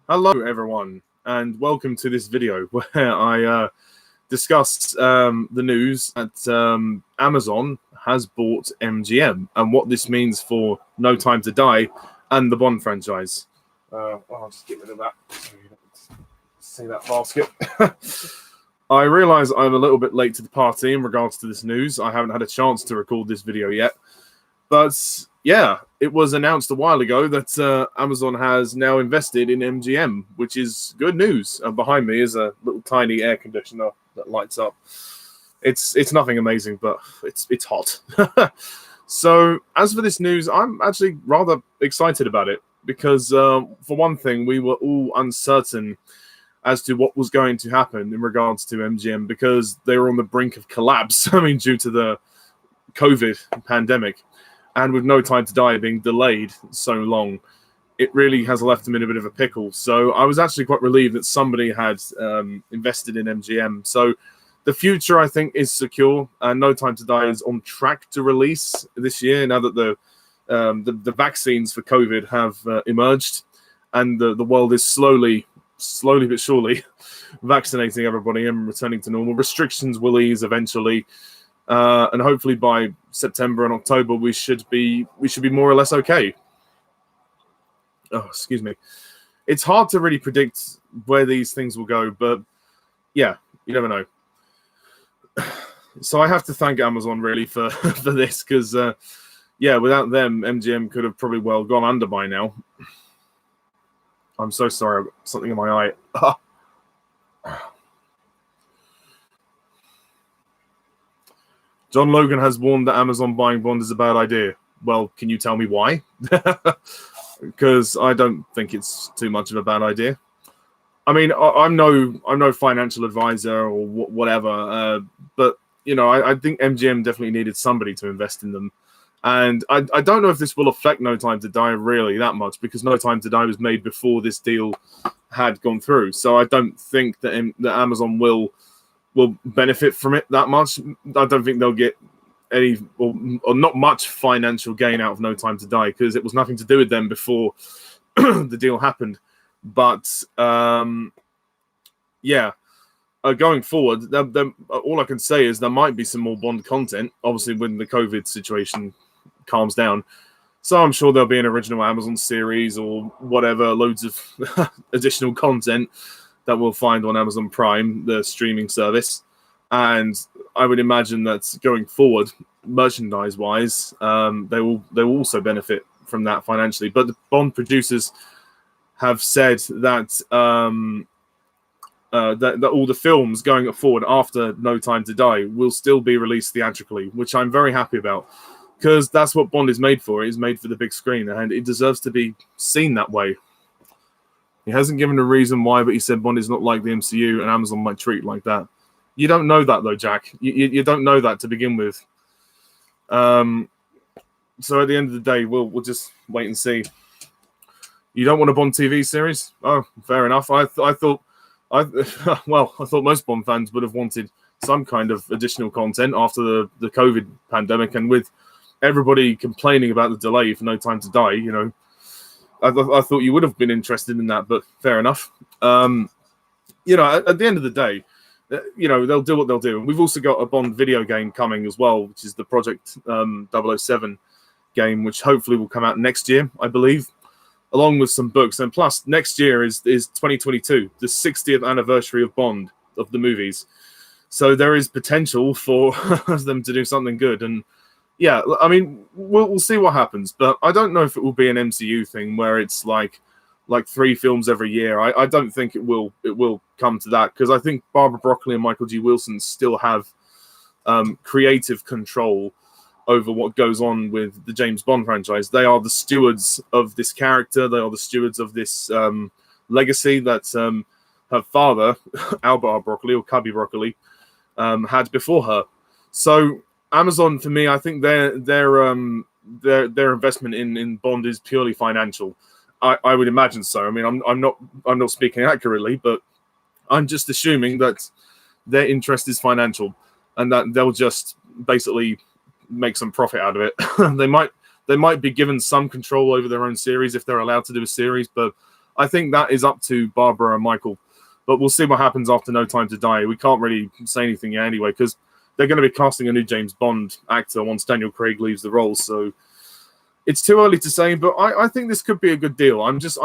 Hello everyone, and welcome to this video where I discuss the news that Amazon has bought MGM and what this means for No Time to Die and the Bond franchise. I'll just get rid of that so you don't see that basket. I realise I'm a little bit late to the party in regards to this news. I haven't had a chance to record this video yet. But yeah, it was announced a while ago that Amazon has now invested in MGM, which is good news. And behind me is a little tiny air conditioner that lights up. It's nothing amazing, but it's hot. So as for this news, I'm actually rather excited about it because for one thing, we were all uncertain as to what was going to happen in regards to MGM because they were on the brink of collapse. I mean, due to the COVID pandemic. And with No Time to Die being delayed so long, it really has left them in a bit of a pickle. So I was actually quite relieved that somebody had invested in MGM. So the future, I think, is secure. No Time to Die is on track to release this year now that the vaccines for COVID have emerged, and the world is slowly but surely vaccinating everybody and returning to normal. Restrictions will ease eventually. And hopefully by September and October we should be more or less okay. Oh, excuse me. It's hard to really predict where these things will go, but yeah, you never know. So I have to thank Amazon really for this because yeah, without them, MGM could have probably well gone under by now. I'm so sorry, I've got something in my eye. John Logan has warned that Amazon buying Bond is a bad idea. Well, can you tell me why? Because I don't think it's too much of a bad idea. I mean, I'm no financial advisor or whatever, but you know, I think MGM definitely needed somebody to invest in them, and I don't know if this will affect No Time to Die really that much because No Time to Die was made before this deal had gone through, so I don't think that Amazon will benefit from it that much. I don't think they'll get any or not much financial gain out of No Time to Die because it was nothing to do with them before the deal happened. But yeah, going forward, all I can say is there might be some more Bond content, obviously when the COVID situation calms down. So I'm sure there'll be an original Amazon series or whatever, loads of additional content that we'll find on Amazon Prime, the streaming service. And I would imagine that going forward, merchandise-wise, they will also benefit from that financially. But the Bond producers have said that that all the films going forward after No Time to Die will still be released theatrically, which I'm very happy about because that's what Bond is made for. It is made for the big screen, and it deserves to be seen that way. He hasn't given a reason why, but he said Bond is not like the MCU and Amazon might treat like that. You don't know that, though, Jack. You don't know that to begin with. So at the end of the day, we'll just wait and see. You don't want a Bond TV series? Oh, fair enough. I thought most Bond fans would have wanted some kind of additional content after the COVID pandemic, and with everybody complaining about the delay for No Time to Die, you know, I thought you would have been interested in that, but fair enough. You know, at the end of the day, you know, they'll do what they'll do. And we've also got a Bond video game coming as well, which is the Project 007 game, which hopefully will come out next year, I believe, along with some books. And plus, next year is 2022, the 60th anniversary of Bond, of the movies. So there is potential for them to do something good. And yeah, I mean, we'll see what happens, but I don't know if it will be an MCU thing where it's like 3 films every year. I don't think it will come to that because I think Barbara Broccoli and Michael G. Wilson still have creative control over what goes on with the James Bond franchise. They are the stewards of this character. They are the stewards of this legacy that her father, Albert Broccoli or Cubby Broccoli, had before her. So Amazon, for me, I think their investment in Bond is purely financial. I would imagine so. I mean, I'm not speaking accurately, but I'm just assuming that their interest is financial and that they'll just basically make some profit out of it. They might be given some control over their own series if they're allowed to do a series, but I think that is up to Barbara and Michael. But we'll see what happens after No Time to Die. We can't really say anything yet anyway, because they're going to be casting a new James Bond actor once Daniel Craig leaves the role. So it's too early to say, but I think this could be a good deal. I'm just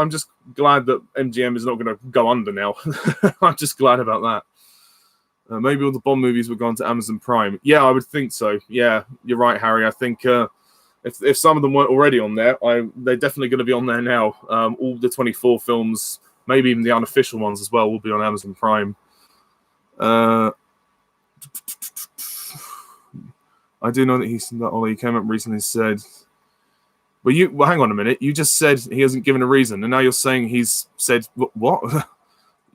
glad that MGM is not going to go under now. I'm just glad about that. Maybe all the Bond movies will go on to Amazon Prime. Yeah, I would think so. Yeah, you're right, Harry. I think if some of them weren't already on there, they're definitely going to be on there now. All the 24 films, maybe even the unofficial ones as well, will be on Amazon Prime. I do know that Ollie came up recently and said, well, hang on a minute. You just said he hasn't given a reason, and now you're saying he's said what?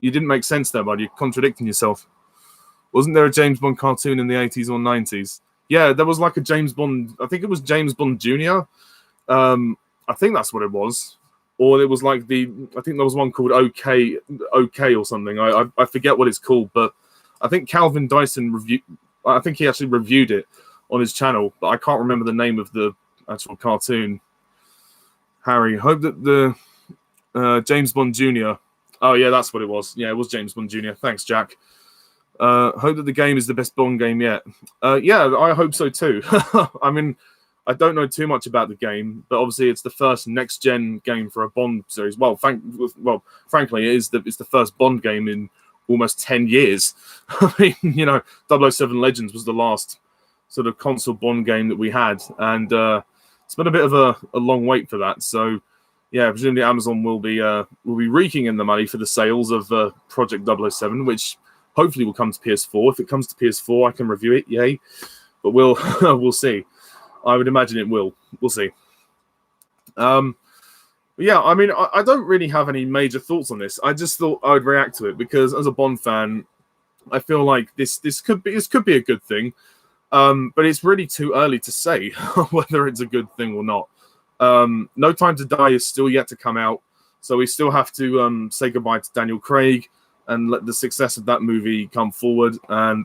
You didn't make sense there, bud. You're contradicting yourself. Wasn't there a James Bond cartoon in the 80s or 90s? Yeah, there was like a James Bond. I think it was James Bond Jr. I think that's what it was. Or it was like I think there was one called OK or something. I forget what it's called, but I think Calvin Dyson I think he actually reviewed it on his channel, but I can't remember the name of the actual cartoon. Harry, hope that the James Bond Jr. Oh, yeah, that's what it was. Yeah, it was James Bond Jr. Thanks, Jack. Hope that the game is the best Bond game yet. Yeah, I hope so too. I mean, I don't know too much about the game, but obviously it's the first next-gen game for a Bond series. Well, frankly, it's the first Bond game in almost 10 years. I mean, 007 Legends was the last sort of console Bond game that we had, and it's been a bit of a long wait for that. So, yeah, presumably Amazon will be raking in the money for the sales of Project 007, which hopefully will come to PS4. If it comes to PS4, I can review it. Yay! But we'll see. I would imagine it will. We'll see. Yeah, I mean, I don't really have any major thoughts on this. I just thought I would react to it because, as a Bond fan, I feel like this could be a good thing. But it's really too early to say whether it's a good thing or not. No Time to Die is still yet to come out, so we still have to say goodbye to Daniel Craig and let the success of that movie come forward. And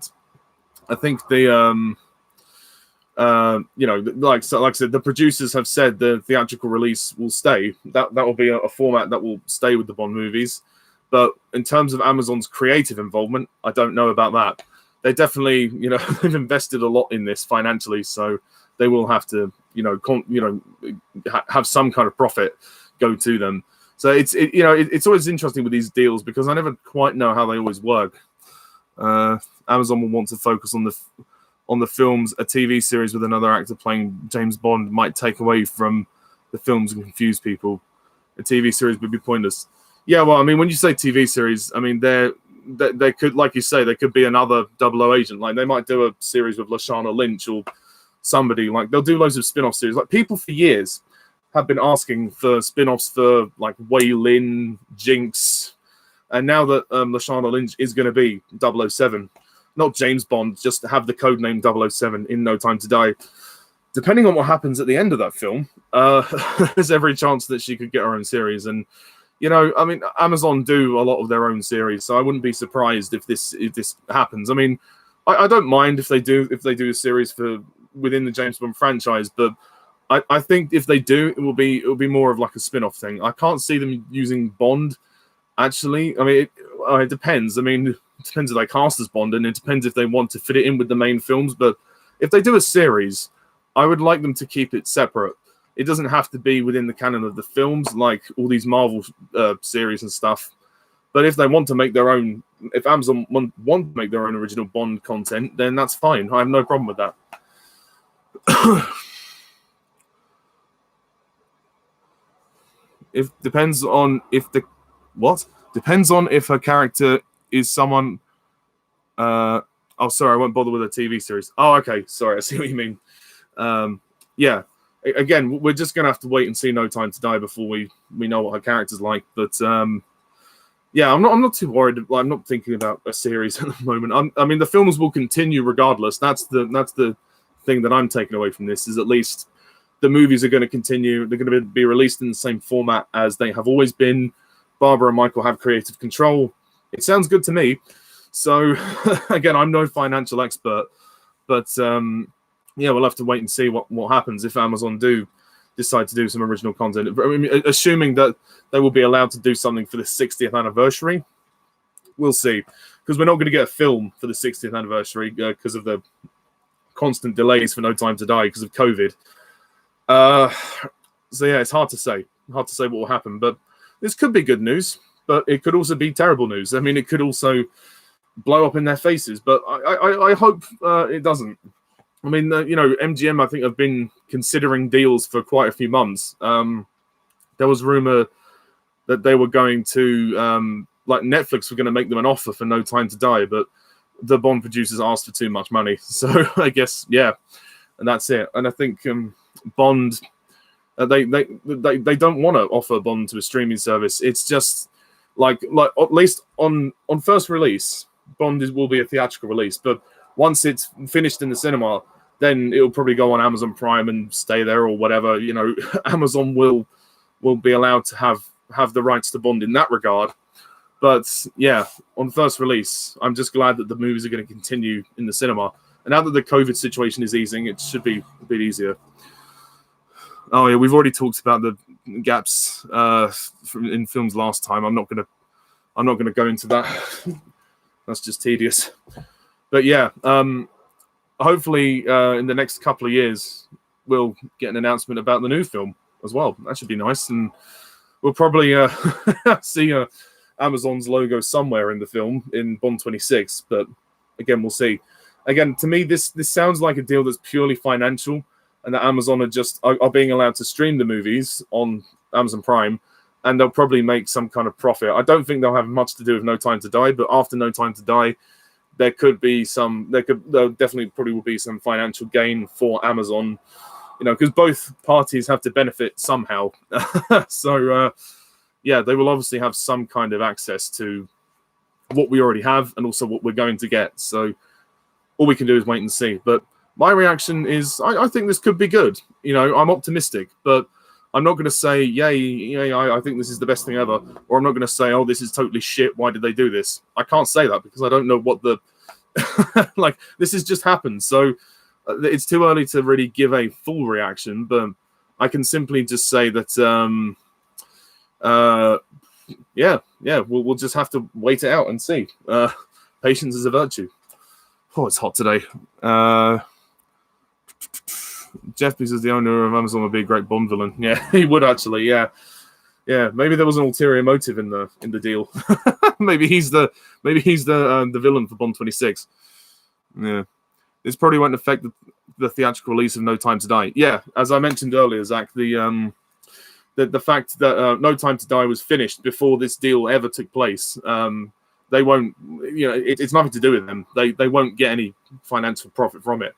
I think like I said, the producers have said the theatrical release will stay. That will be a format that will stay with the Bond movies. But in terms of Amazon's creative involvement, I don't know about that. They definitely, they've invested a lot in this financially, so they will have to, have some kind of profit go to them. So it's always interesting with these deals because I never quite know how they always work. Amazon will want to focus on the films. A TV series with another actor playing James Bond might take away from the films and confuse people. A TV series would be pointless. Yeah, well, I mean, when you say TV series, I mean, they could, like you say, there could be another 00 agent. Like, they might do a series with Lashana Lynch or somebody. Like, they'll do loads of spin-off series. Like, people for years have been asking for spin-offs for, like, Wei Lin, Jinx. And now that Lashana Lynch is going to be 007, not James Bond, just to have the codename 007 in No Time to Die. Depending on what happens at the end of that film, there's every chance that she could get her own series. And, I mean, Amazon do a lot of their own series, so I wouldn't be surprised if this happens. I mean, I don't mind if they do a series for within the James Bond franchise, but I think if they do, it will be more of like a spin-off thing. I can't see them using Bond. Actually, I mean, it depends. I mean, it depends if they cast as Bond, and it depends if they want to fit it in with the main films. But if they do a series, I would like them to keep it separate. It doesn't have to be within the canon of the films, like all these Marvel series and stuff. But if they want to make their own, if Amazon want to make their own original Bond content, then that's fine. I have no problem with that. Depends on if her character is someone. Oh, sorry, I won't bother with a TV series. Oh, okay, sorry, I see what you mean. Yeah. Again, we're just going to have to wait and see No Time to Die before we know what her character's like. But yeah, I'm not too worried. I'm not thinking about a series at the moment. I mean, the films will continue regardless. That's the thing that I'm taking away from this, is at least the movies are going to continue. They're going to be released in the same format as they have always been. Barbara and Michael have creative control. It sounds good to me. So again, I'm no financial expert, but yeah, we'll have to wait and see what happens if Amazon do decide to do some original content. I mean, assuming that they will be allowed to do something for the 60th anniversary, we'll see. Because we're not going to get a film for the 60th anniversary because of the constant delays for No Time to Die because of COVID. So yeah, it's hard to say. Hard to say what will happen. But this could be good news, but it could also be terrible news. I mean, it could also blow up in their faces, but I hope it doesn't. I mean, MGM, I think, have been considering deals for quite a few months. There was rumor that they were going to, like Netflix were going to make them an offer for No Time to Die, but the Bond producers asked for too much money. So I guess, yeah, and that's it. And I think Bond, they don't want to offer Bond to a streaming service. It's just like at least on first release, Bond will be a theatrical release, but once it's finished in the cinema, then it'll probably go on Amazon Prime and stay there or whatever. Amazon will be allowed to have the rights to Bond in that regard. But yeah, on first release, I'm just glad that the movies are going to continue in the cinema. And now that the COVID situation is easing, it should be a bit easier. Oh yeah, we've already talked about the gaps in films last time. I'm not gonna go into that. That's just tedious. But yeah, hopefully in the next couple of years we'll get an announcement about the new film as well. That should be nice, and we'll probably see Amazon's logo somewhere in the film in Bond 26. But again, we'll see. Again, to me, this sounds like a deal that's purely financial, and that Amazon are being allowed to stream the movies on Amazon Prime, and they'll probably make some kind of profit. I don't think they'll have much to do with No Time to Die, but after No Time to Die, there definitely probably will be some financial gain for Amazon, because both parties have to benefit somehow. So, yeah, they will obviously have some kind of access to what we already have and also what we're going to get. So all we can do is wait and see. But my reaction is I think this could be good. I'm optimistic, but I'm not going to say, yay, I think this is the best thing ever. Or I'm not going to say, oh, this is totally shit. Why did they do this? I can't say that because I don't know what the... like, this has just happened. So it's too early to really give a full reaction, but I can simply just say that, we'll just have to wait it out and see. Patience is a virtue. Oh, it's hot today. Jeff Bezos, the owner of Amazon, would be a great Bond villain. Yeah, he would actually. Yeah. Maybe there was an ulterior motive in the deal. maybe he's the villain for Bond 26. Yeah, this probably won't affect the theatrical release of No Time to Die. Yeah, as I mentioned earlier, Zach, the fact that No Time to Die was finished before this deal ever took place. They won't. It's nothing to do with them. They won't get any financial profit from it.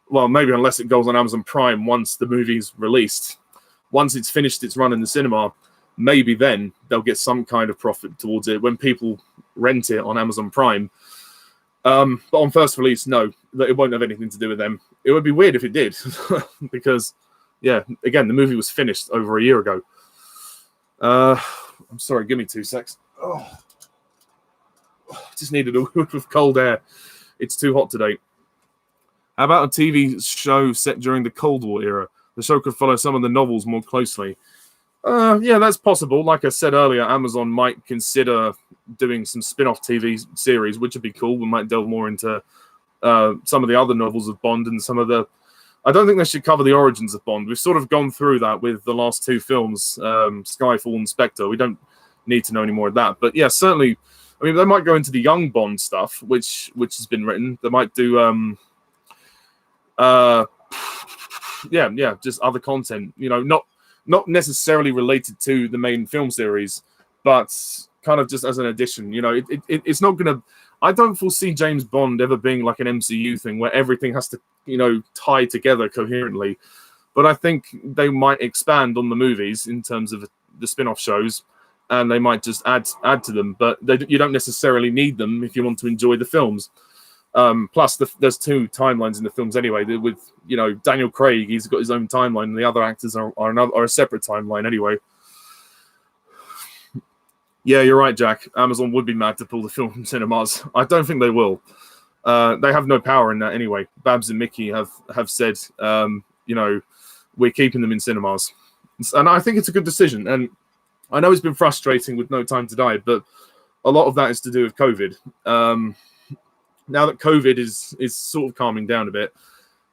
Well, maybe unless it goes on Amazon Prime once the movie's released. Once it's finished its run in the cinema, maybe then they'll get some kind of profit towards it when people rent it on Amazon Prime. But on first release, no, it won't have anything to do with them. It would be weird if it did, because, yeah, again, the movie was finished over a year ago. I'm sorry, give me 2 secs. Oh, just needed a whiff of cold air. It's too hot today. How about a TV show set during the Cold War era? The show could follow some of the novels more closely. Yeah, that's possible. Like I said earlier, Amazon might consider doing some spin-off TV series, which would be cool. We might delve more into some of the other novels of Bond and some of the... I don't think they should cover the origins of Bond. We've sort of gone through that with the last 2 films, Skyfall and Spectre. We don't need to know any more of that. But yeah, certainly, I mean, they might go into the young Bond stuff, which has been written. They might do... just other content, not necessarily related to the main film series, but kind of just as an addition. It's not gonna... I don't foresee James Bond ever being like an MCU thing where everything has to, tie together coherently. But I think they might expand on the movies in terms of the spin-off shows, and they might just add to them. But you don't necessarily need them if you want to enjoy the films. Plus, there's 2 timelines in the films anyway. With Daniel Craig, he's got his own timeline, and the other actors are a separate timeline anyway. Yeah, you're right, Jack. Amazon would be mad to pull the film from cinemas. I don't think they will. They have no power in that anyway. Babs and Mickey have said, we're keeping them in cinemas. And I think it's a good decision. And I know it's been frustrating with No Time to Die, but a lot of that is to do with COVID. Now that COVID is sort of calming down a bit,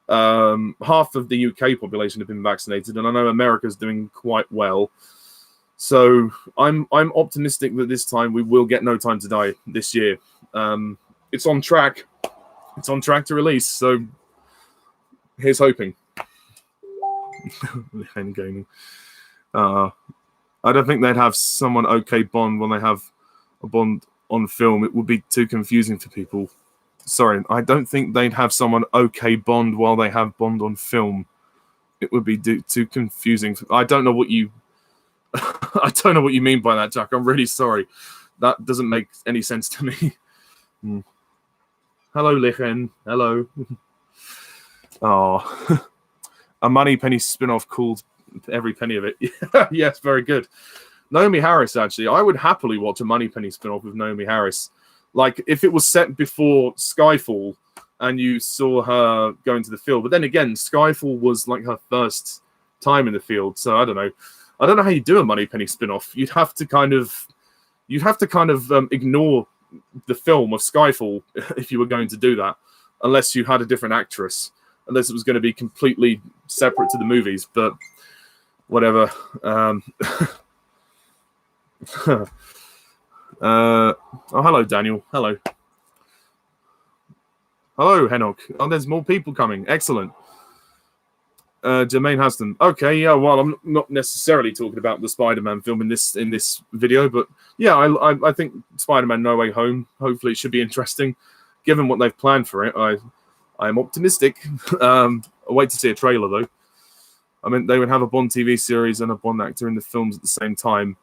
half of the UK population have been vaccinated, and I know America's doing quite well. So I'm optimistic that this time we will get No Time to Die this year. It's on track. It's on track to release. So here's hoping. Gaming. I don't think they'd have someone okay Bond when they have a Bond on film. It would be too confusing for people. Sorry, I don't think they'd have someone okay Bond while they have Bond on film. It would be too confusing. I don't know what you. I don't know what you mean by that, Jack. I'm really sorry. That doesn't make any sense to me. Hello, Lichen. Hello. Oh, a Moneypenny spin-off called Every Penny of It. Yes, very good. Naomi Harris, actually. I would happily watch a Moneypenny spin-off with Naomi Harris. Like, if it was set before Skyfall and you saw her go into the field. But then again, Skyfall was like her first time in the field. So I don't know. I don't know how you do a Moneypenny spin-off. You'd have to kind of ignore the film of Skyfall if you were going to do that, unless you had a different actress, unless it was going to be completely separate to the movies. But whatever. Oh, hello, Daniel. Hello. Hello, Henok. Oh, there's more people coming. Excellent. Jermaine Haston. Okay, yeah. Well, I'm not necessarily talking about the Spider-Man film in this video, but yeah, I think Spider-Man No Way Home. Hopefully, it should be interesting, given what they've planned for it. I'm optimistic. I'll wait to see a trailer though. I mean, they would have a Bond TV series and a Bond actor in the films at the same time.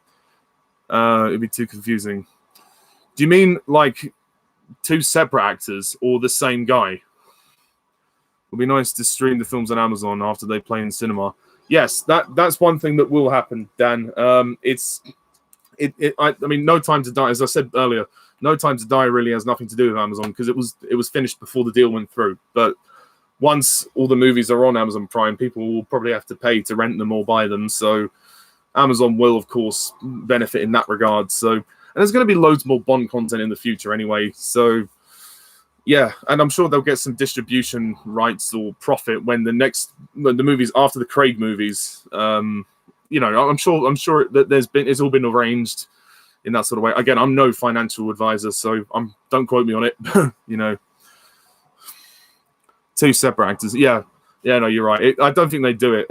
It'd be too confusing. Do you mean like two separate actors or the same guy? It'll be nice to stream the films on Amazon after they play in cinema. Yes, that's one thing that will happen, Dan. I mean, No Time to Die, as I said earlier, No Time to Die really has nothing to do with Amazon because it was finished before the deal went through. But once all the movies are on Amazon Prime, people will probably have to pay to rent them or buy them. So Amazon will, of course, benefit in that regard. So, and there's going to be loads more Bond content in the future anyway. So, yeah, and I'm sure they'll get some distribution rights or profit when the movies after the Craig movies. I'm sure that it's all been arranged in that sort of way. Again, I'm no financial advisor, so don't quote me on it. Two separate actors. Yeah, no, you're right. I don't think they do it.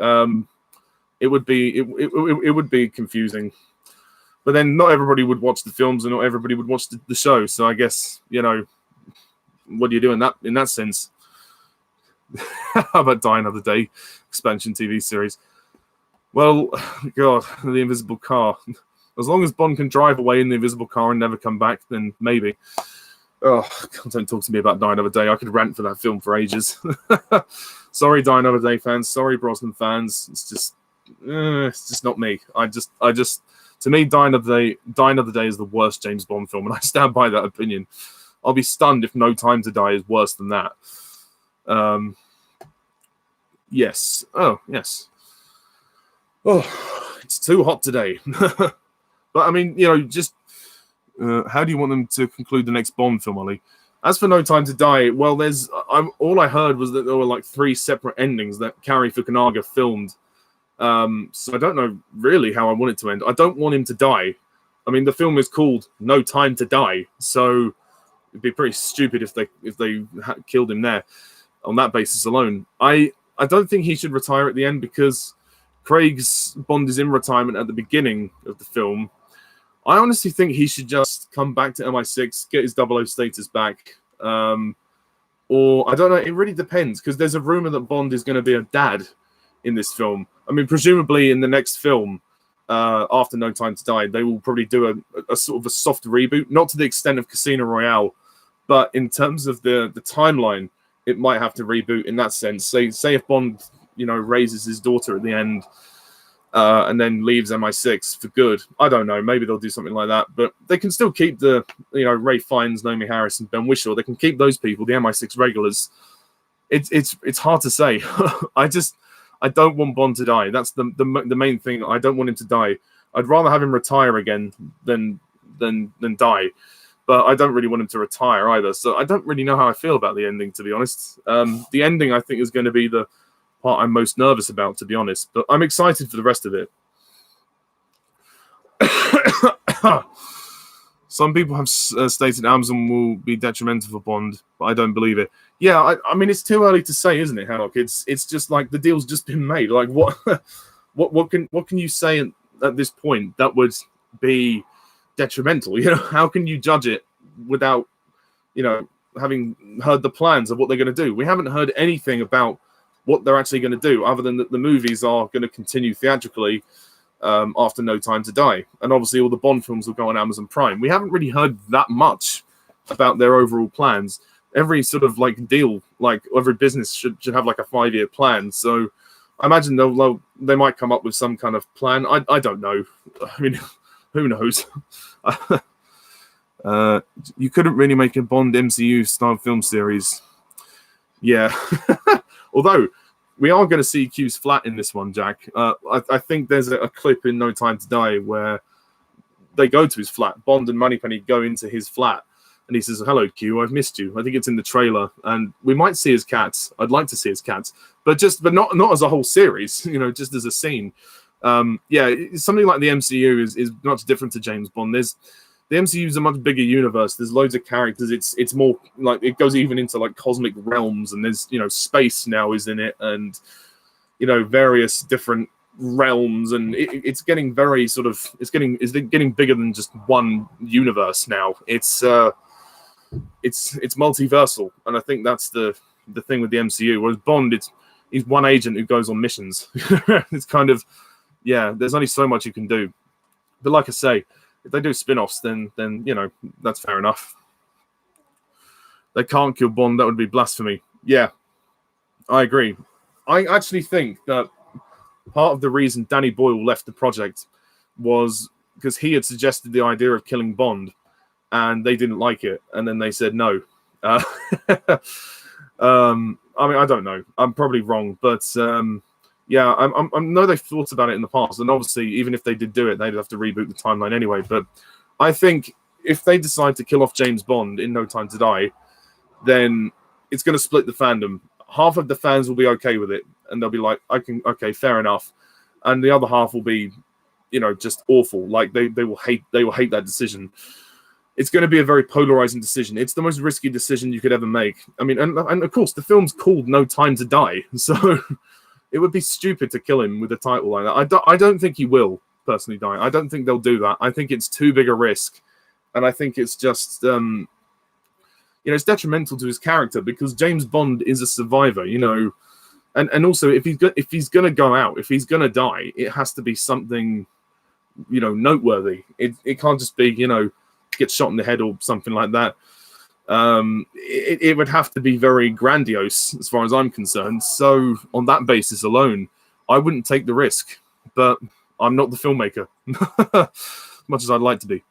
It would be confusing. But then not everybody would watch the films and not everybody would watch the show. So I guess, what do you do in that sense? How about Die Another Day expansion TV series? Well, God, the invisible car. As long as Bond can drive away in the invisible car and never come back, then maybe. Oh, God, don't talk to me about Die Another Day. I could rant for that film for ages. Sorry, Die Another Day fans. Sorry, Brosnan fans. It's just not me. I just, to me, Die Another Day is the worst James Bond film, and I stand by that opinion. I'll be stunned if No Time to Die is worse than that. Yes. Oh, yes. Oh, it's too hot today. But I mean, just how do you want them to conclude the next Bond film, Ollie? As for No Time to Die, well, all I heard was that there were like 3 separate endings that Cary Fukunaga filmed. So I don't know really how I want it to end. I don't want him to die. I mean, the film is called No Time to Die, so it'd be pretty stupid if they killed him there on that basis alone. I don't think he should retire at the end because Craig's Bond is in retirement at the beginning of the film. I honestly think he should just come back to MI6, get his 00 status back. Or, I don't know, it really depends, because there's a rumor that Bond is going to be a dad in this film. I mean, presumably in the next film, after No Time to Die, they will probably do a sort of a soft reboot, not to the extent of Casino Royale, but in terms of the timeline, it might have to reboot in that sense. Say if Bond, raises his daughter at the end, and then leaves MI6 for good. I don't know. Maybe they'll do something like that. But they can still keep the, Ray Fiennes, Naomi Harris, and Ben Whishaw. They can keep those people, the MI6 regulars. It's hard to say. I don't want Bond to die. That's the main thing. I don't want him to die. I'd rather have him retire again than die. But I don't really want him to retire either. So I don't really know how I feel about the ending, to be honest. The ending, I think, is going to be the part I'm most nervous about, to be honest. But I'm excited for the rest of it. Some people have stated Amazon will be detrimental for Bond, but I don't believe it. Yeah, I mean, it's too early to say, isn't it, Hanok? It's just like the deal's just been made. Like, what what can you say at this point that would be detrimental? You know, how can you judge it without, you know, having heard the plans of what they're going to do? We haven't heard anything about what they're actually going to do, other than that the movies are going to continue theatrically after No Time to Die, and obviously all the Bond films will go on Amazon Prime. We haven't really heard that much about their overall plans. Every sort of like deal, like every business should have like a 5-year plan. So I imagine they might come up with some kind of plan. I don't know. I mean, who knows? You couldn't really make a Bond MCU style film series. Yeah. Although we are going to see Q's flat in this one, Jack. I think there's a clip in No Time to Die where they go to his flat. Bond and Moneypenny go into his flat, and he says, "Hello, Q. I've missed you." I think it's in the trailer, and we might see his cats. I'd like to see his cats, but not as a whole series. You know, just as a scene. Yeah, something like the MCU is much different to James Bond. The MCU is a much bigger universe. There's loads of characters. It's more like it goes even into like cosmic realms, and there's, you know, space now is in it, and, you know, various different realms, and it's getting very sort of it's getting bigger than just one universe now. It's multiversal, and I think that's the thing with the MCU. Whereas Bond, he's one agent who goes on missions. It's kind of, yeah, there's only so much you can do. But like I say, if they do spin-offs, then you know, that's fair enough. They can't kill Bond. That would be blasphemy. Yeah, I agree. I actually think that part of the reason Danny Boyle left the project was because he had suggested the idea of killing Bond, and they didn't like it, and then they said no. I mean, I don't know. I'm probably wrong, but yeah, I know they've thought about it in the past, and obviously, even if they did do it, they'd have to reboot the timeline anyway. But I think if they decide to kill off James Bond in No Time to Die, then it's going to split the fandom. Half of the fans will be okay with it, and they'll be like, okay, fair enough. And the other half will be, you know, just awful. Like they will hate that decision. It's going to be a very polarizing decision. It's the most risky decision you could ever make. I mean, and of course, the film's called No Time to Die, so it would be stupid to kill him with a title like that. I don't think he will personally die. I don't think they'll do that. I think it's too big a risk, and I think it's just, you know, it's detrimental to his character, because James Bond is a survivor, you know, and also if he's gonna go out, if he's gonna die, it has to be something, you know, noteworthy. It can't just be, you know, get shot in the head or something like that. It would have to be very grandiose as far as I'm concerned. So on that basis alone, I wouldn't take the risk. But I'm not the filmmaker, as much as I'd like to be.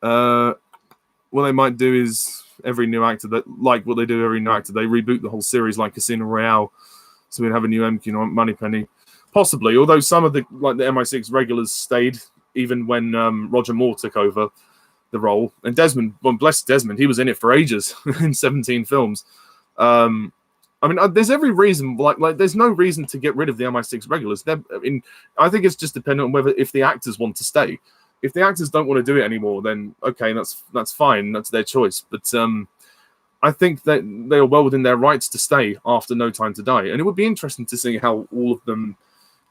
What they might do is every new actor, that like what they do every new actor, they reboot the whole series like Casino Royale, so we'd have a new MQ Moneypenny, possibly. Although some of the MI6 regulars stayed even when Roger Moore took over the role, and Desmond, well, bless Desmond, he was in it for ages in 17 films. I mean, there's every reason, like there's no reason to get rid of the MI6 regulars. I think it's just dependent on whether if the actors want to stay. If the actors don't want to do it anymore, then okay, that's fine, that's their choice. But I think that they are well within their rights to stay after No Time to Die, and it would be interesting to see how all of them,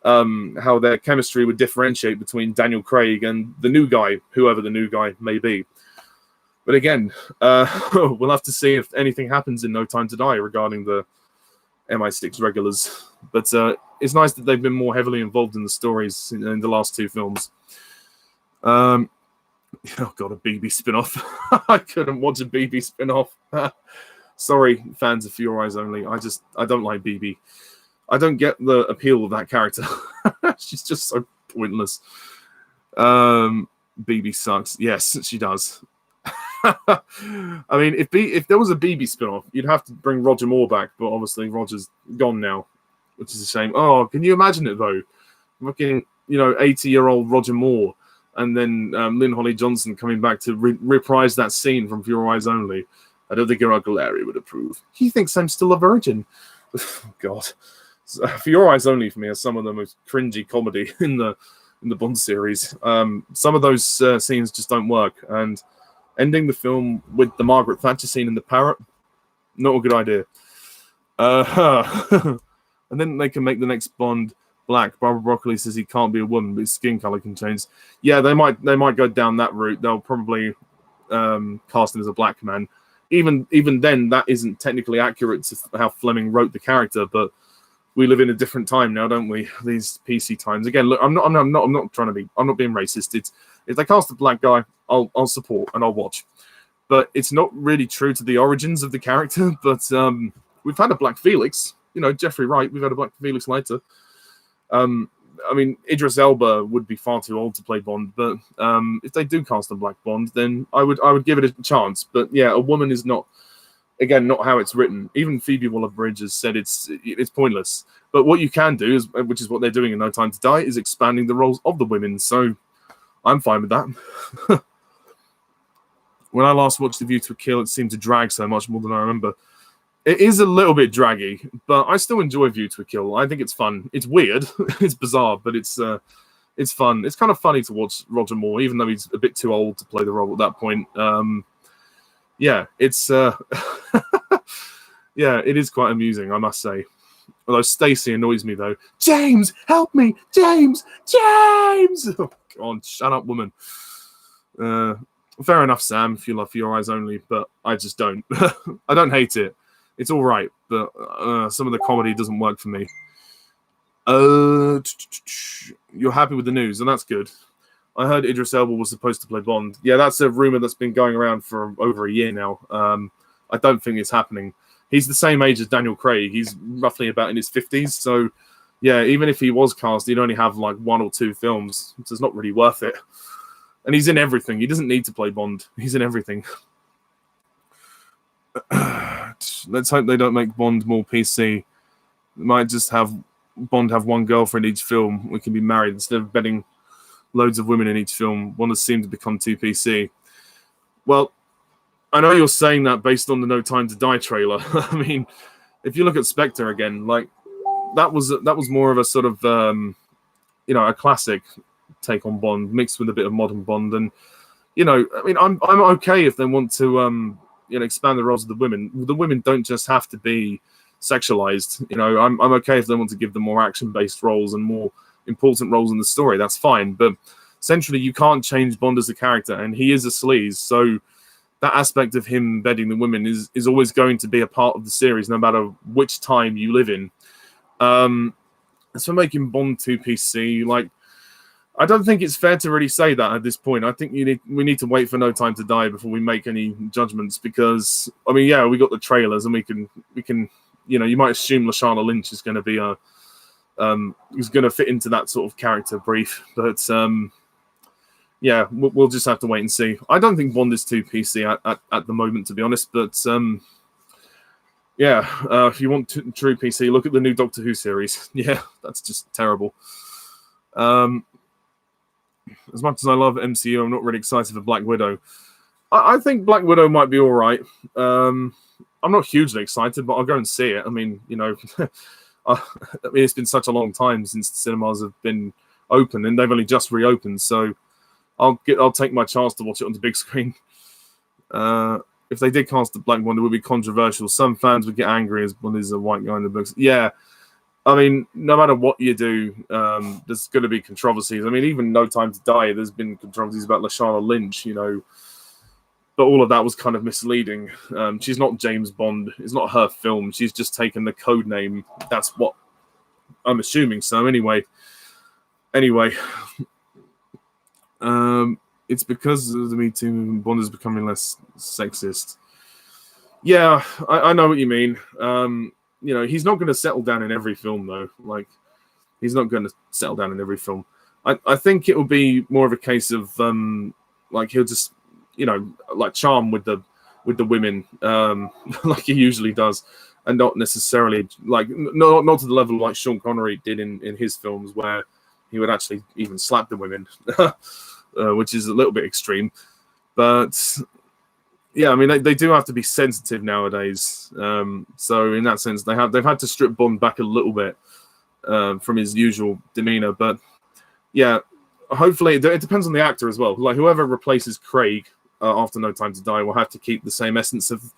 how their chemistry would differentiate between Daniel Craig and the new guy, whoever the new guy may be. But again, we'll have to see if anything happens in No Time to Die regarding the MI6 regulars. But it's nice that they've been more heavily involved in the stories in the last two films. Oh god, a BB spin-off. I couldn't watch a BB spin-off. Sorry, fans of Your Eyes Only. I don't like BB. I don't get the appeal of that character. She's just so pointless. BB sucks. Yes, she does. I mean, if there was a BB spin-off, you'd have to bring Roger Moore back, but obviously Roger's gone now. which is a shame. Oh, can you imagine it though? Fucking, 80-year-old Roger Moore, and then Lynn Holly Johnson coming back to reprise that scene from For Your Eyes Only. I don't think your Uncle Larry would approve. He thinks I'm still a virgin. Oh, God. So, For Your Eyes Only for me are some of the most cringy comedy in the Bond series. Some of those scenes just don't work, and ending the film with the Margaret Thatcher scene in the parrot, not a good idea. And then they can make the next Bond black. Barbara Broccoli says he can't be a woman, but his skin color can change. Yeah, they might go down that route. They'll probably cast him as a black man. Even then, that isn't technically accurate to how Fleming wrote the character, but we live in a different time now, don't we? These PC times. Again, look, I'm not being racist. If they cast a black guy, I'll support and I'll watch. But it's not really true to the origins of the character. But we've had a Black Felix, Jeffrey Wright. We've had a Black Felix later. Idris Elba would be far too old to play Bond. But if they do cast a black Bond, then I would give it a chance. But yeah, a woman is not. Again, not how it's written. Even Phoebe Waller-Bridge has said it's pointless. But what you can do, which is what they're doing in No Time to Die, is expanding the roles of the women. So I'm fine with that. When I last watched The View to a Kill, it seemed to drag so much more than I remember. It is a little bit draggy, but I still enjoy View to a Kill. I think it's fun. It's weird. It's bizarre, but it's fun. It's kind of funny to watch Roger Moore, even though he's a bit too old to play the role at that point. Yeah, it's yeah, it is quite amusing, I must say. Although Stacey annoys me though. James, help me, James. Oh, God, shut up, woman. Fair enough, Sam, if you love For Your Eyes Only, but I just don't. I don't hate it. It's all right, but some of the comedy doesn't work for me. You're happy with the news, and that's good. I heard Idris Elba was supposed to play Bond. Yeah, that's a rumor that's been going around for over a year now. I don't think it's happening. He's the same age as Daniel Craig. He's roughly about in his 50s. So, yeah, even if he was cast, he'd only have like 1 or 2 films. So it's not really worth it. And he's in everything. He doesn't need to play Bond. He's in everything. Let's hope they don't make Bond more PC. They might just have Bond have one girlfriend each film. We can be married instead of betting loads of women in each film. One has seemed to become too PC. Well, I know you're saying that based on the No Time to Die trailer. I mean, if you look at Spectre again, like that was more of a sort of a classic take on Bond mixed with a bit of modern Bond. And I'm okay if they want to expand the roles of the women. The women don't just have to be sexualized. I'm okay if they want to give them more action-based roles and more important roles in the story. That's fine. But essentially, you can't change Bond as a character, and he is a sleaze. So that aspect of him bedding the women is always going to be a part of the series, no matter which time you live in. As for making Bond 2 PC, like, I don't think it's fair to really say that at this point. I think we need to wait for No Time to Die before we make any judgments, because I mean, yeah, we got the trailers, and we can you might assume Lashana Lynch is going to be is going to fit into that sort of character brief, but yeah, we'll just have to wait and see. I don't think Bond is too PC at the moment, to be honest, but yeah, if you want true PC, look at the new Doctor Who series. Yeah, that's just terrible. As much as I love MCU, I'm not really excited for Black Widow. I think Black Widow might be all right. I'm not hugely excited, but I'll go and see it. I mean, it's been such a long time since the cinemas have been open, and they've only just reopened. So I'll take my chance to watch it on the big screen. If they did cast the Black Widow, it would be controversial. Some fans would get angry as Bond is a white guy in the books. Yeah. I mean, no matter what you do, there's going to be controversies. I mean, even No Time to Die, there's been controversies about Lashana Lynch, but all of that was kind of misleading. She's not James Bond. It's not her film. She's just taken the code name. That's what I'm assuming. So anyway, it's because of the Me Too movement, Bond is becoming less sexist. Yeah, I know what you mean. He's not going to settle down in every film, though. Like, he's not going to settle down in every film. I think it will be more of a case of like he'll just like charm with the women, like he usually does, and not necessarily like not to the level like Sean Connery did in his films, where he would actually even slap the women, which is a little bit extreme. But yeah, I mean, they do have to be sensitive nowadays. So in that sense, they've had to strip Bond back a little bit from his usual demeanor. But yeah, hopefully it depends on the actor as well. Like whoever replaces Craig after No Time to Die will have to keep the same essence of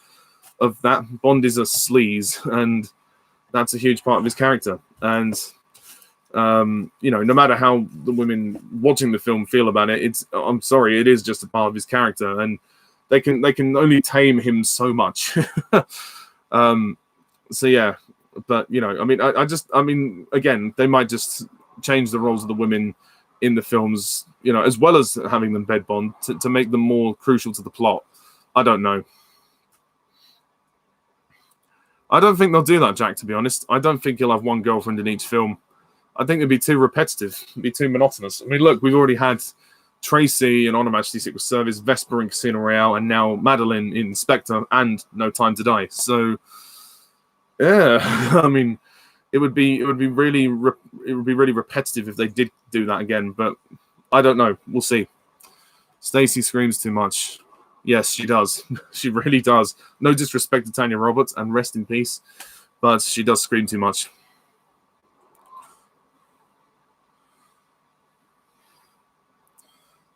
that. Bond is a sleaze, and that's a huge part of his character. And you know, no matter how the women watching the film feel about it, I'm sorry, it is just a part of his character, and they can only tame him so much. So yeah, but you know, I mean, I mean, again, they might just change the roles of the women in the films, you know, as well as having them bed Bond to make them more crucial to the plot. I don't know. I don't think they'll do that, Jack, to be honest. I don't think he'll have one girlfriend in each film. I think it'd be too repetitive. It'd be too monotonous. I mean, look, we've already had Tracy in On Her Majesty's Secret Service, Vesper in Casino Royale, and now Madeline in Spectre and No Time to Die. So, yeah, I mean, it would be really repetitive if they did do that again. But I don't know. We'll see. Stacey screams too much. Yes, she does. She really does. No disrespect to Tanya Roberts, and rest in peace, but she does scream too much.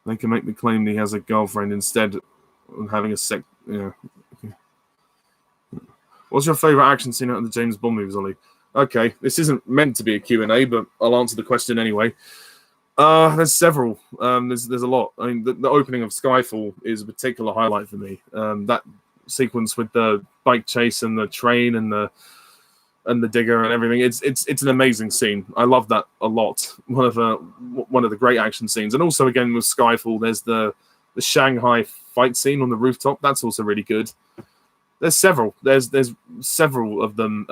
They can make the claim that he has a girlfriend instead of having a sex. Yeah. Okay. What's your favorite action scene out of the James Bond movies, Ollie? Okay, this isn't meant to be a Q&A, but I'll answer the question anyway. There's several. There's a lot. I mean, the opening of Skyfall is a particular highlight for me. That sequence with the bike chase and the train and the digger and everything. It's an amazing scene. I love that a lot. One of the great action scenes. And also again with Skyfall, there's the Shanghai fight scene on the rooftop. That's also really good. There's several. There's several of them.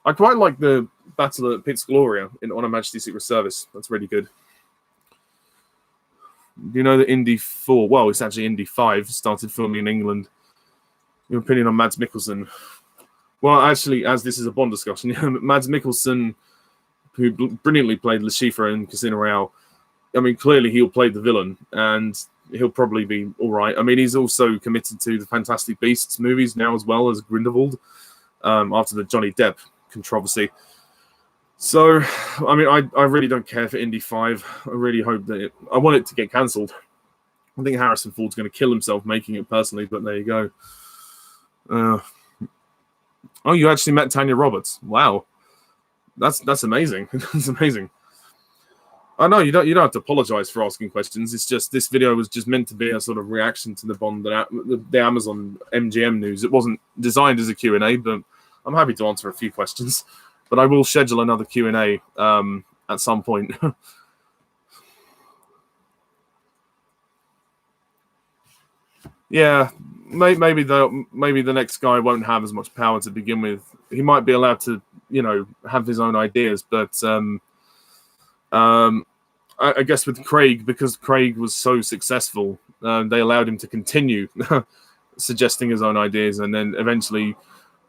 I quite like the Battle at Piz Gloria in On Her Majesty's Secret Service. That's really good. Do you know that Indy 4? Well, it's actually Indy 5 started filming in England. Your opinion on Mads Mikkelsen? Well, actually, as this is a Bond discussion, Mads Mikkelsen, who brilliantly played Le Chiffre in Casino Royale, I mean, clearly he'll play the villain, and he'll probably be all right. I mean, he's also committed to the Fantastic Beasts movies now as well as Grindelwald, after the Johnny Depp controversy. So, I mean, I really don't care for Indy 5. I really hope that I want it to get cancelled. I think Harrison Ford's going to kill himself making it personally, but there you go. Oh, you actually met Tanya Roberts. Wow. That's amazing. That's amazing. I know you don't have to apologize for asking questions. It's just this video was just meant to be a sort of reaction to the Bond, the Amazon MGM news. It wasn't designed as a Q&A, but I'm happy to answer a few questions. But I will schedule another Q&A at some point. Yeah, maybe the next guy won't have as much power to begin with. He might be allowed to, you know, have his own ideas, but I guess with Craig, because Craig was so successful, they allowed him to continue suggesting his own ideas, and then eventually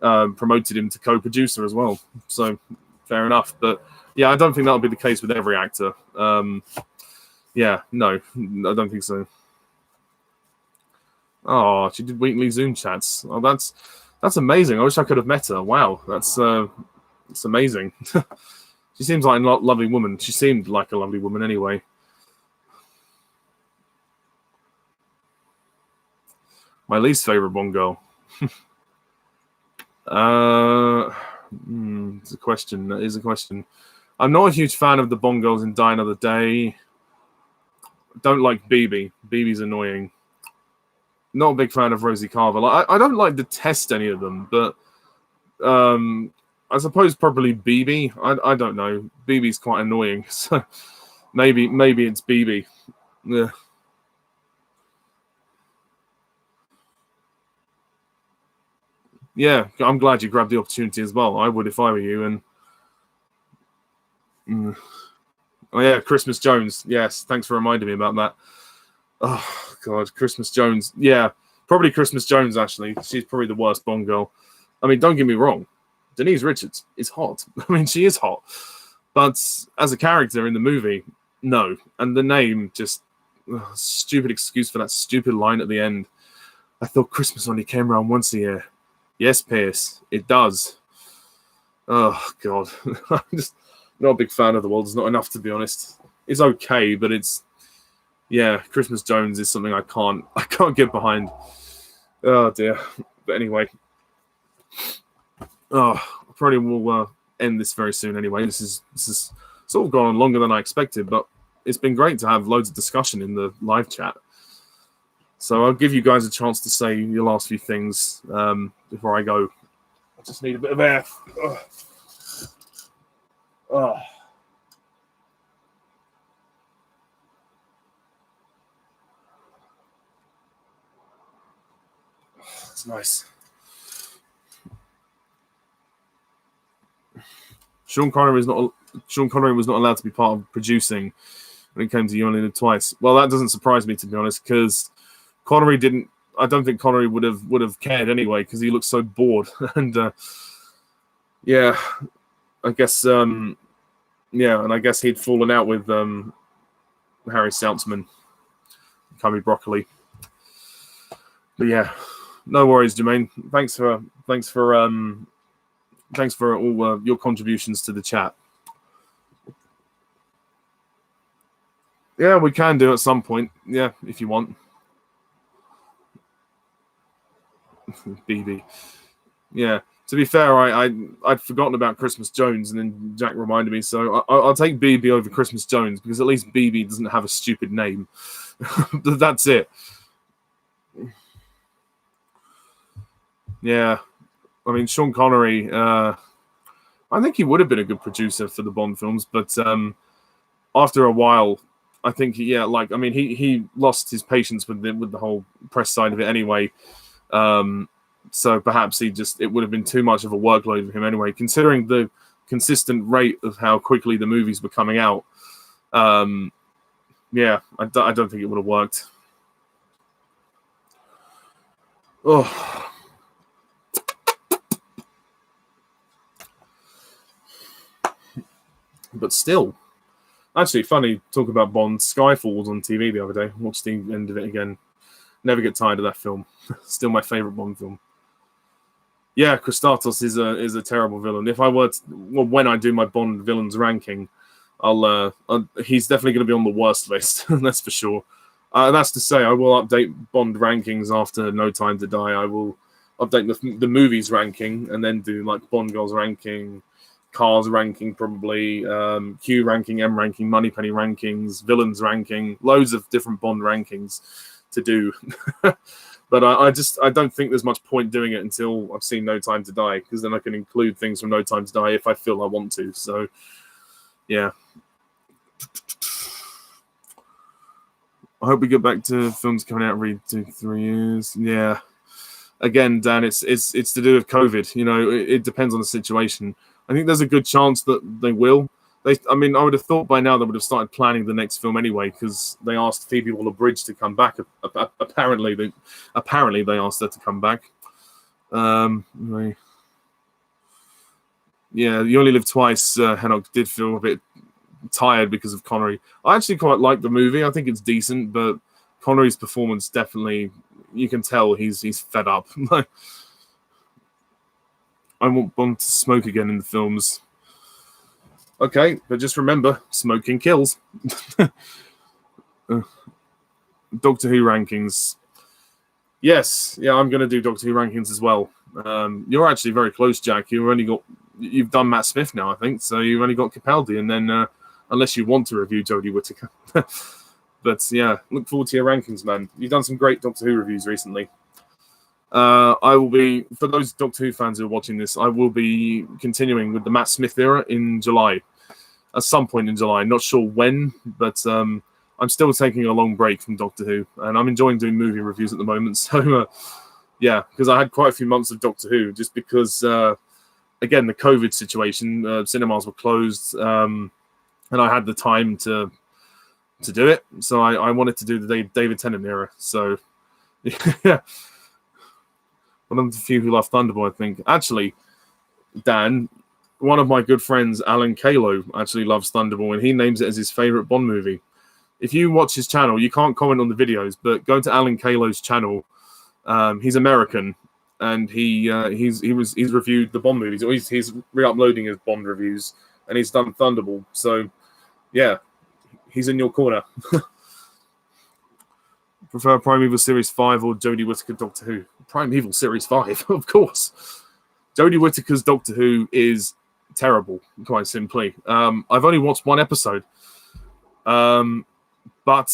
promoted him to co-producer as well. So fair enough. But yeah, I don't think that'll be the case with every actor. Yeah, no, I don't think so. Oh, she did weekly Zoom chats. Oh, that's amazing. I wish I could have met her. Wow, that's amazing. She seems like a lovely woman. She seemed like a lovely woman anyway. My least favorite Bond girl. It's a question. That is a question. I'm not a huge fan of the Bond girls in Die Another Day. Don't like BB. BB's annoying. Not a big fan of Rosie Carver. I don't like detest any of them, but I suppose probably BB. I don't know. BB's quite annoying, so maybe it's BB. Yeah. Yeah, I'm glad you grabbed the opportunity as well. I would if I were you. And oh yeah, Christmas Jones. Yes, thanks for reminding me about that. Oh God, Christmas Jones. Yeah, probably Christmas Jones. Actually, she's probably the worst Bond girl. I mean, don't get me wrong, Denise Richards is hot. I mean, she is hot, but as a character in the movie, no. And the name just stupid excuse for that stupid line at the end. I thought Christmas only came around once a year. Yes, Pierce, it does. Oh God, I'm just not a big fan of The World Is Not Enough, to be honest. It's okay, but it's Christmas Jones is something I can't get behind. Oh dear. But anyway, I probably will end this very soon. Anyway, this is sort of gone on longer than I expected, but it's been great to have loads of discussion in the live chat. So I'll give you guys a chance to say your last few things before I go. I just need a bit of air. It's nice. Sean Connery was not allowed to be part of producing when it came to You Only Live Twice. Well, that doesn't surprise me, to be honest, because Connery didn't. I don't think Connery would have cared anyway, because he looked so bored. And I guess and I guess he'd fallen out with Harry Saltzman, Cubby Broccoli. But yeah, no worries, Jermaine. Thanks for all your contributions to the chat. Yeah, we can do at some point. Yeah, if you want. BB. Yeah. To be fair, I'd forgotten about Christmas Jones, and then Jack reminded me. So I'll take BB over Christmas Jones, because at least BB doesn't have a stupid name. That's it. Yeah. I mean, Sean Connery, I think he would have been a good producer for the Bond films, but after a while, I think, he lost his patience with the whole press side of it anyway. So perhaps it would have been too much of a workload for him anyway, considering the consistent rate of how quickly the movies were coming out. I don't think it would have worked. Oh. But still, actually, funny, talk about Bond. Skyfall was on TV the other day. Watched the end of it again. Never get tired of that film. Still my favorite Bond film. Yeah, Christatos is a terrible villain. If I were when I do my Bond villains ranking, he's definitely going to be on the worst list. That's for sure. That's to say, I will update Bond rankings after No Time to Die. I will update the movies ranking, and then do like Bond girls ranking, Cars ranking, probably Q ranking, M ranking, Moneypenny rankings, villains ranking, loads of different Bond rankings to do. But I don't think there's much point doing it until I've seen No Time to Die, because then I can include things from No Time to Die if I feel I want to. So yeah, I hope we get back to films coming out every 2-3 years. Yeah, again, Dan, it's to do with COVID. You know, it depends on the situation. I think there's a good chance that they will. I would have thought by now they would have started planning the next film anyway, because they asked Phoebe Waller-Bridge to come back. Apparently they asked her to come back. Yeah, You Only Live Twice. Henok did feel a bit tired because of Connery. I actually quite like the movie. I think it's decent, but Connery's performance definitely, you can tell he's fed up. I want Bond to smoke again in the films. Okay, but just remember, smoking kills. Doctor Who rankings. Yes, yeah, I'm going to do Doctor Who rankings as well. You're actually very close, Jack. You've done Matt Smith now, I think, so you've only got Capaldi, and then unless you want to review Jodie Whittaker. But yeah, look forward to your rankings, man. You've done some great Doctor Who reviews recently. I will be, for those Doctor Who fans who are watching this, I will be continuing with the Matt Smith era in July. At some point in July. Not sure when, but I'm still taking a long break from Doctor Who, and I'm enjoying doing movie reviews at the moment. So, yeah, because I had quite a few months of Doctor Who, just because, again, the COVID situation, cinemas were closed, and I had the time to do it. So I wanted to do the David Tennant era. So, yeah. one of the few who love Thunderball, I think. Actually, Dan, one of my good friends, Alan Kalo, actually loves Thunderball, and he names it as his favorite Bond movie. If you watch his channel, you can't comment on the videos, but go to Alan Kalo's channel. He's American, and he's reviewed the Bond movies, or he's re-uploading his Bond reviews, and he's done Thunderball. So, yeah, he's in your corner. Prefer Primeval Series 5 or Jodie Whittaker Doctor Who? Primeval Series 5, of course. Jodie Whittaker's Doctor Who is terrible, quite simply. I've only watched one episode, but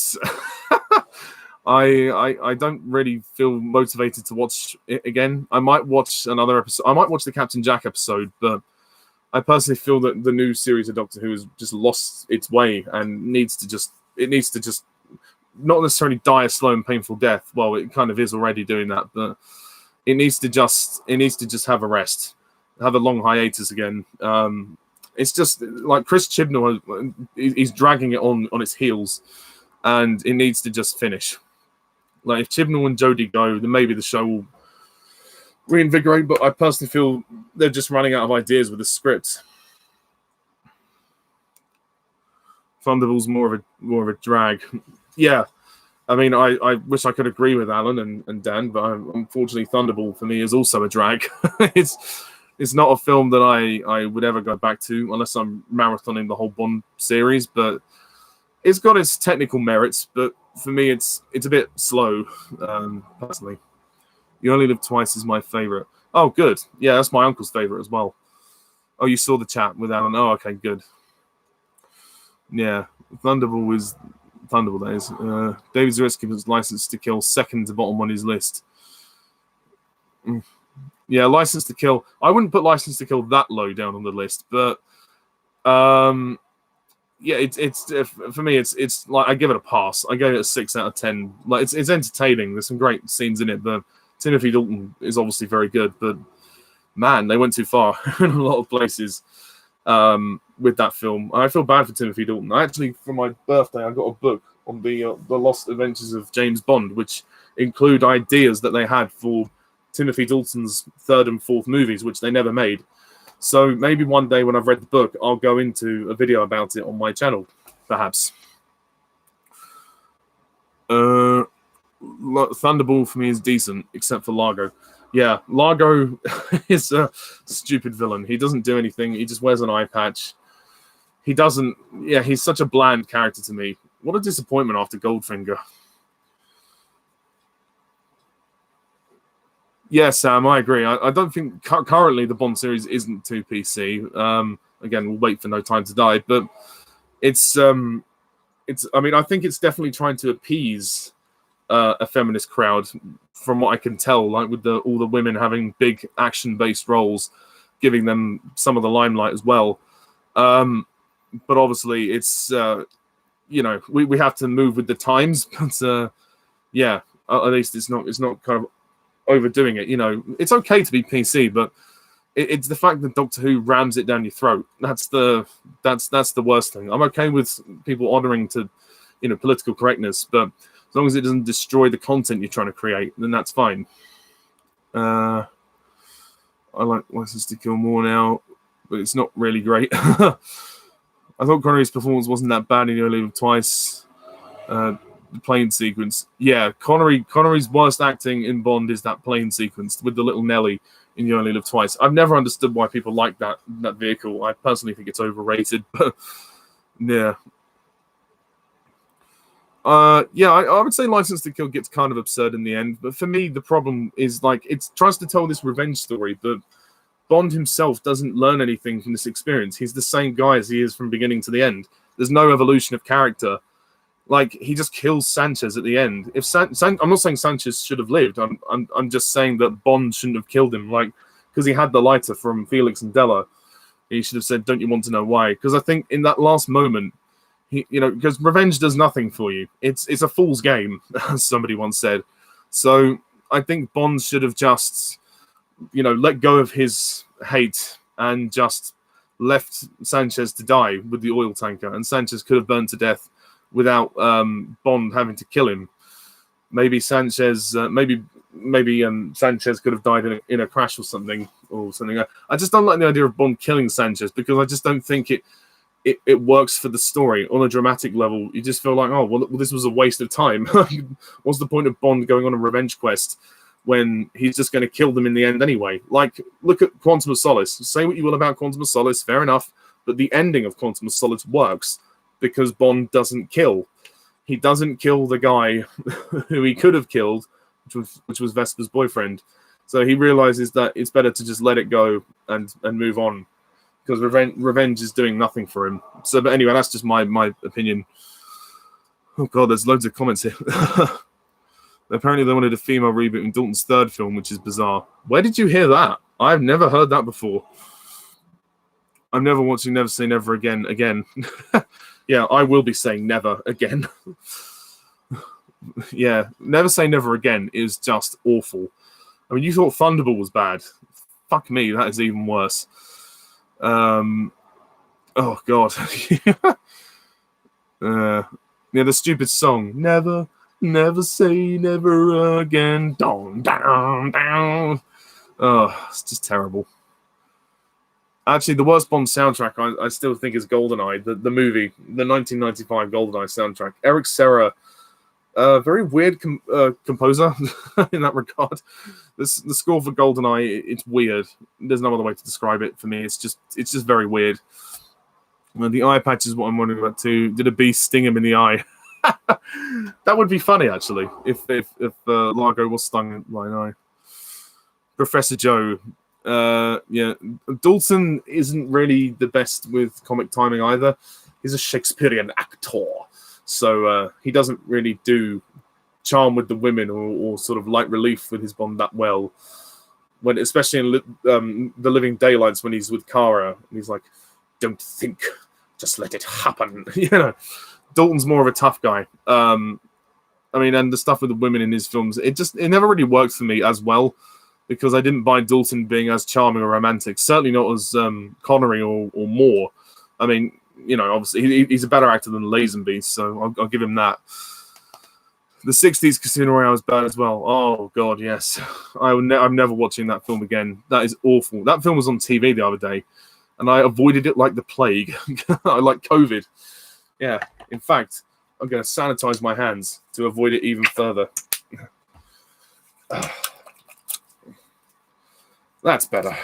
I don't really feel motivated to watch it again. I might watch another episode. I might watch the Captain Jack episode, but I personally feel that the new series of Doctor Who has just lost its way and needs to just not necessarily die a slow and painful death. Well, it kind of is already doing that, but it needs to just have a rest, have a long hiatus again. It's just like Chris Chibnall, he's dragging it on its heels, and it needs to just finish. Like if Chibnall and Jodie go, then maybe the show will reinvigorate. But I personally feel they're just running out of ideas with the script. Thunderball's more of a drag. Yeah, I mean, I wish I could agree with Alan and Dan, but unfortunately, Thunderball for me is also a drag. It's not a film that I would ever go back to unless I'm marathoning the whole Bond series. But it's got its technical merits. But for me, it's a bit slow, personally. You Only Live Twice is my favorite. Oh, good. Yeah, that's my uncle's favorite as well. Oh, you saw the chat with Alan. Oh, okay, good. Yeah, Thunderball is. Thunderball, that is. David Zaretsky was License to Kill second to bottom on his list. Yeah, License to Kill. I wouldn't put License to Kill that low down on the list, but yeah, it's for me. It's like I give it a pass. I gave it a 6 out of 10. Like it's entertaining. There's some great scenes in it. But Timothy Dalton is obviously very good, but man, they went too far in a lot of places. With that film, I feel bad for Timothy Dalton. Actually, for my birthday, I got a book on the Lost Adventures of James Bond, which include ideas that they had for Timothy Dalton's third and fourth movies, which they never made. So maybe one day when I've read the book, I'll go into a video about it on my channel, perhaps. Thunderball for me is decent, except for Largo. Yeah, Largo is a stupid villain. He doesn't do anything. He just wears an eye patch. He doesn't... Yeah, he's such a bland character to me. What a disappointment after Goldfinger. Yeah, Sam, I agree. I don't think... Currently, the Bond series isn't too PC. Again, we'll wait for No Time to Die. But it's... I mean, I think it's definitely trying to appease a feminist crowd, from what I can tell, like with all the women having big action-based roles, giving them some of the limelight as well. But obviously, it's we have to move with the times. But yeah, at least it's not kind of overdoing it. It's okay to be PC, but it's the fact that Doctor Who rams it down your throat. That's the worst thing. I'm okay with people honoring to political correctness, but as long as it doesn't destroy the content you're trying to create, then that's fine. I like License to Kill more now, but it's not really great. I thought Connery's performance wasn't that bad in You Only Live Twice. The plane sequence. Yeah, Connery's worst acting in Bond is that plane sequence with the little Nelly in You Only Live Twice. I've never understood why people like that vehicle. I personally think it's overrated, but yeah. Yeah, I would say License to Kill gets kind of absurd in the end, but for me, the problem is it tries to tell this revenge story, but Bond himself doesn't learn anything from this experience. He's the same guy as he is from beginning to the end. There's no evolution of character. He just kills Sanchez at the end. I'm not saying Sanchez should have lived. I'm just saying that Bond shouldn't have killed him, because he had the lighter from Felix and Della. He should have said, "Don't you want to know why?" Because I think in that last moment, because revenge does nothing for you. It's a fool's game, as somebody once said. So I think Bond should have just, let go of his hate and just left Sanchez to die with the oil tanker. And Sanchez could have burned to death without Bond having to kill him. Maybe Sanchez, maybe maybe Sanchez could have died in a crash or something. I just don't like the idea of Bond killing Sanchez, because I just don't think it works for the story on a dramatic level. You just feel like, oh, well, this was a waste of time. What's the point of Bond going on a revenge quest when he's just going to kill them in the end anyway? Like, look at Quantum of Solace. Say what you will about Quantum of Solace, fair enough, but the ending of Quantum of Solace works because Bond doesn't kill. He doesn't kill the guy who he could have killed, which was Vesper's boyfriend. So he realizes that it's better to just let it go and move on, because revenge is doing nothing for him. So, but anyway, that's just my opinion. Oh god, there's loads of comments here. Apparently they wanted a female reboot in Dalton's third film, which is bizarre. Where did you hear that? I've never heard that before. I'm never watching Never Say Never Again. Yeah, I will be saying never again. Yeah, Never Say Never Again is just awful. I mean, you thought Thunderball was bad. Fuck me, that is even worse. Oh, God. Yeah, the stupid song. Never say never again. Down, down, down. Oh, it's just terrible. Actually, the worst Bond soundtrack I still think is GoldenEye, the movie, the 1995 GoldenEye soundtrack. Eric Serra, very weird composer in that regard. The score for GoldenEye, it's weird. There's no other way to describe it for me. It's just very weird. And the eye patch is what I'm wondering about too. Did a bee sting him in the eye? That would be funny, actually, if Largo was stung in my eye. Professor Joe. Yeah, Dalton isn't really the best with comic timing either. He's a Shakespearean actor, so he doesn't really do charm with the women or sort of light relief with his Bond that well. When, especially in The Living Daylights, when he's with Kara, and he's like, "Don't think, just let it happen." You know, Dalton's more of a tough guy. I mean, and the stuff with the women in his films, it never really worked for me as well, because I didn't buy Dalton being as charming or romantic. Certainly not as Connery or Moore. I mean, you know, obviously he's a better actor than Lazenby, so I'll give him that. The 60s Casino Royale was bad as well. Oh, God, yes. I'm never watching that film again. That is awful. That film was on TV the other day, and I avoided it like the plague. Like COVID. Yeah, in fact, I'm going to sanitize my hands to avoid it even further. That's better.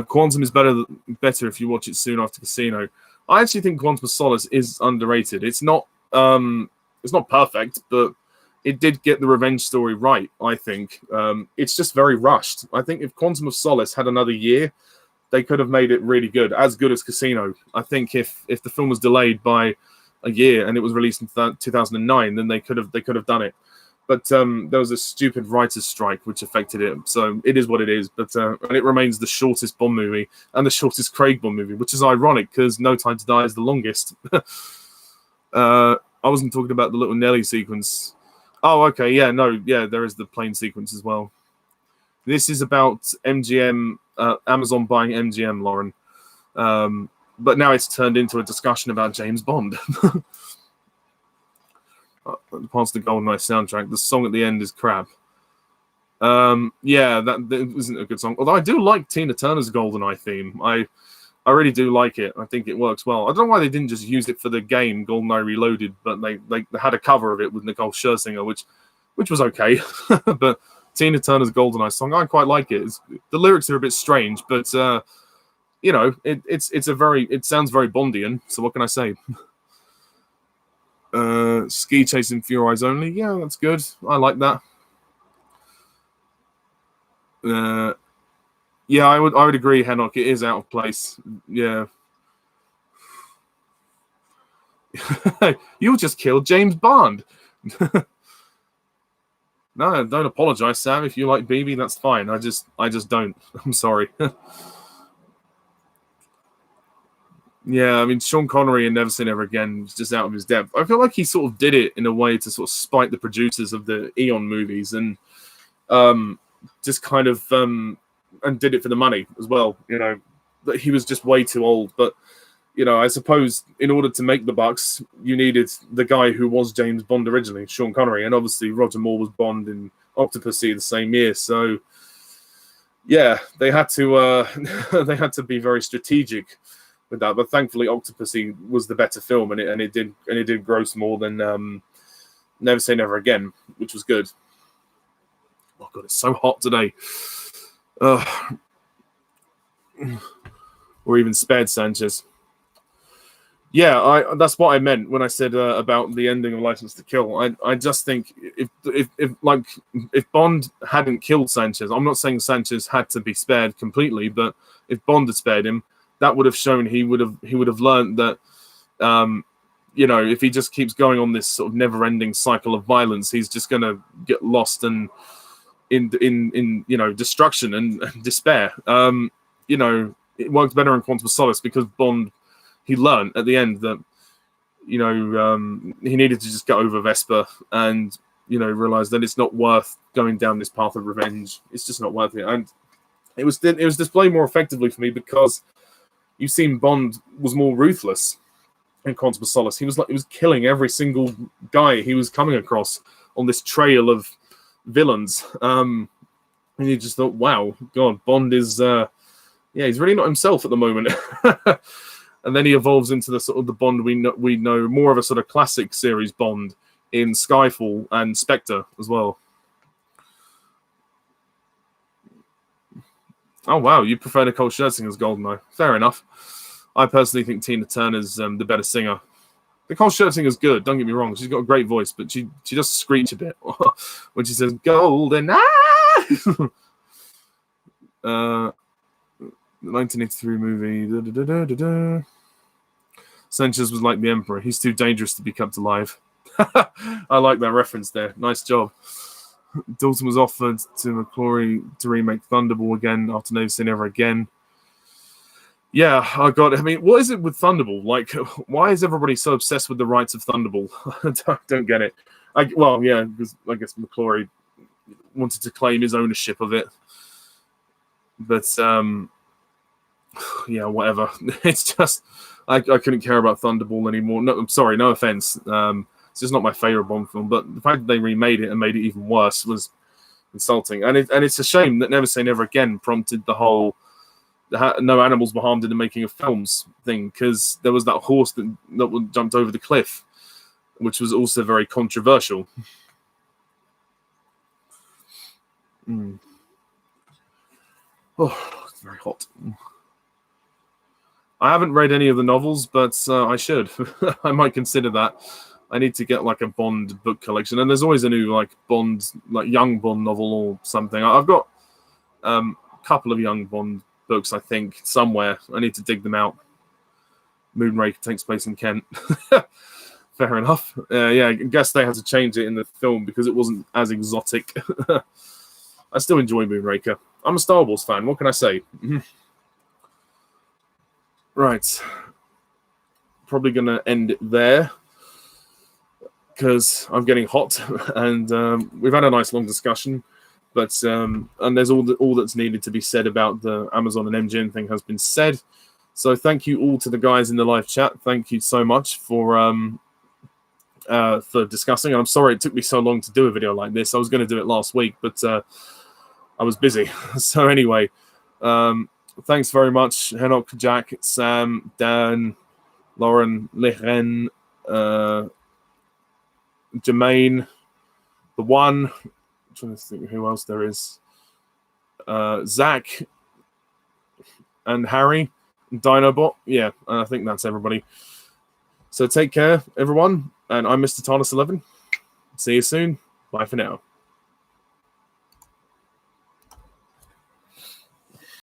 Quantum is better if you watch it soon after Casino. I actually think Quantum of Solace is underrated. It's not perfect, but it did get the revenge story right, I think. It's just very rushed. I think if Quantum of Solace had another year, they could have made it really good as Casino. I think if the film was delayed by a year and it was released in 2009, then they could have done it. But there was a stupid writer's strike which affected it, so it is what it is. But and it remains the shortest Bond movie and the shortest Craig Bond movie, which is ironic because No Time to Die is the longest. I wasn't talking about the little Nelly sequence. Oh, okay, yeah, no, yeah, there is the plane sequence as well. This is about MGM, Amazon buying MGM, Lauren. But now it's turned into a discussion about James Bond. Past the GoldenEye soundtrack, the song at the end is crap. Yeah, that isn't a good song. Although I do like Tina Turner's GoldenEye theme. I really do like it. I think it works well. I don't know why they didn't just use it for the game GoldenEye Reloaded, but they had a cover of it with Nicole Scherzinger, which was okay. But Tina Turner's GoldenEye song, I quite like it. The lyrics are a bit strange, but you know, it sounds very Bondian. So what can I say? Ski chasing for your eyes only. Yeah, that's good. I like that. Yeah, I would agree, Henok. It is out of place. Yeah. You just killed James Bond. No, don't apologize, Sam. If you like BB, that's fine. I just don't. I'm sorry. Yeah, I mean, Sean Connery in Never Say Never Again was just out of his depth. I feel like he sort of did it in a way to sort of spite the producers of the Eon movies and just kind of and did it for the money as well. You know, that he was just way too old. But I suppose in order to make the bucks, you needed the guy who was James Bond originally, Sean Connery, and obviously Roger Moore was Bond in Octopussy the same year. So, yeah, they had to they had to be very strategic with that. But thankfully, Octopussy was the better film, and it did gross more than Never Say Never Again, which was good. Oh god, it's so hot today. Or even spared Sanchez. Yeah, that's what I meant when I said about the ending of License to Kill. I just think if Bond hadn't killed Sanchez, I'm not saying Sanchez had to be spared completely, but if Bond had spared him, that would have shown he would have learned that if he just keeps going on this sort of never-ending cycle of violence, he's just going to get lost and in destruction and despair. It worked better in Quantum of Solace because Bond, he learned at the end that, he needed to just get over Vesper and, realize that it's not worth going down this path of revenge. It's just not worth it. And it was displayed more effectively for me because you've seen Bond was more ruthless in Quantum of Solace. He was killing every single guy he was coming across on this trail of villains. And you just thought, wow, God, Bond is, he's really not himself at the moment. And then he evolves into the sort of the Bond we know more of a sort of classic series Bond in Skyfall and Spectre as well. Oh wow, you prefer Nicole Scherzinger's Goldeneye? Fair enough. I personally think Tina Turner's the better singer. Nicole Scherzinger's good. Don't get me wrong; she's got a great voice, but she does screech a bit when she says "Goldeneye." The 1983 movie. Sanchez was like the Emperor. He's too dangerous to be kept alive. I like that reference there. Nice job. Dalton was offered to McClory to remake Thunderball again after Never Say Never Again. Yeah, I mean, what is it with Thunderball? Like, why is everybody so obsessed with the rights of Thunderball? I don't get it. Because I guess McClory wanted to claim his ownership of it. But, whatever. It's just, I couldn't care about Thunderball anymore. No, I'm sorry, no offense. It's just not my favorite Bond film. But the fact that they remade it and made it even worse was insulting. And it's a shame that Never Say Never Again prompted the whole no animals were harmed in the making of films thing, because there was that horse that jumped over the cliff, which was also very controversial. Oh, it's very hot. I haven't read any of the novels, but I should. I might consider that. I need to get like a Bond book collection, and there's always a new Bond, young Bond novel or something. I've got a couple of young Bond books, I think, somewhere. I need to dig them out. Moonraker takes place in Kent. Fair enough. I guess they had to change it in the film because it wasn't as exotic. I still enjoy Moonraker. I'm a Star Wars fan. What can I say? Right. Probably going to end it there because I'm getting hot and we've had a nice long discussion. But and there's all that's needed to be said about the Amazon and MGM thing has been said. So thank you all to the guys in the live chat. Thank you so much for discussing. And I'm sorry it took me so long to do a video like this. I was going to do it last week, but I was busy. So anyway, thanks very much, Henok, Jack, Sam, Dan, Lauren, Liren, Jermaine, the One. I'm trying to think who else there is. Zach and Harry, Dinobot. Yeah, I think that's everybody. So take care, everyone. And I'm Mr. Tarnus11. See you soon. Bye for now.